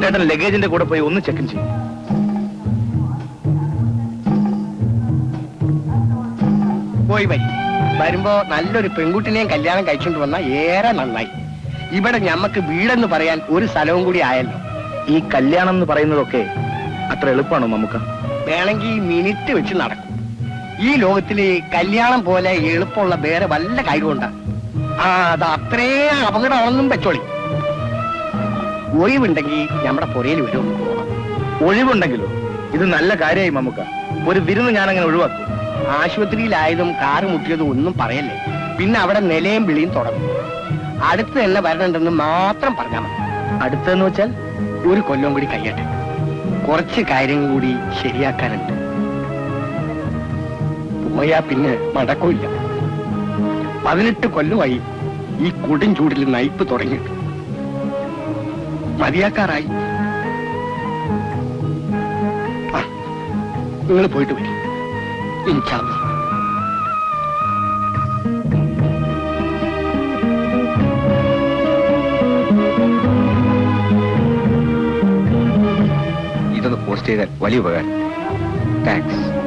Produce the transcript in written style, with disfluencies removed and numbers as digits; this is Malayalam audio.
കുട്ടേട്ടൻ ലഗേജിന്റെ കൂടെ പോയി ഒന്ന് ചെക്ക് ചെയ്യും. പോയി വരി. വരുമ്പോ നല്ലൊരു പെൺകുട്ടിനെയും കല്യാണം കഴിച്ചുകൊണ്ട് വന്ന ഏറെ നന്നായി. ഇവിടെ ഞമ്മക്ക് വീടെന്ന് പറയാൻ ഒരു സ്ഥലവും കൂടി ആയല്ലോ. ഈ കല്യാണം എന്ന് പറയുന്നതൊക്കെ അത്ര എളുപ്പമാണോ നമുക്ക്? വേണമെങ്കിൽ മിനിറ്റ് വെച്ച് നടക്കും. ഈ ലോകത്തില് കല്യാണം പോലെ എളുപ്പമുള്ള വേറെ വല്ല കാര്യമുണ്ടാ? അത് അത്രേ അപകടമാണെന്നും വെച്ചോളി. ഒഴിവുണ്ടെങ്കിൽ നമ്മുടെ പുരയിൽ വരും. ഒഴിവുണ്ടെങ്കിലോ? ഇത് നല്ല കാര്യമായി മമ്മുക്ക. ഒരു വിരുന്ന് ഞാനങ്ങനെ ഒഴിവാക്കും. ആശുപത്രിയിലായതും കാറ് മുട്ടിയതും ഒന്നും പറയല്ലേ. പിന്നെ അവിടെ നിലയും വിളിയും തുടങ്ങും. അടുത്ത് തന്നെ വരണുണ്ടെന്ന് മാത്രം പറഞ്ഞാൽ മതി. അടുത്തെന്ന് വെച്ചാൽ ഒരു കൊല്ലം കൂടി കഴിയട്ടെ. കുറച്ച് കാര്യം കൂടി ശരിയാക്കാനുണ്ട്. പോയാ പിന്നെ മടക്കമില്ല. 18 കൊല്ലമായി ഈ കൊടും ചൂടിൽ നയിപ്പ് തുടങ്ങിയിട്ട്. മതിയാക്കാറായി. നിങ്ങൾ പോയിട്ട് വരും. ഇൻഷാ അല്ലാഹ്. ഇതൊന്ന് പോസ്റ്റ് ചെയ്താൽ വലിയ ഉപകാരം. താങ്ക്സ്.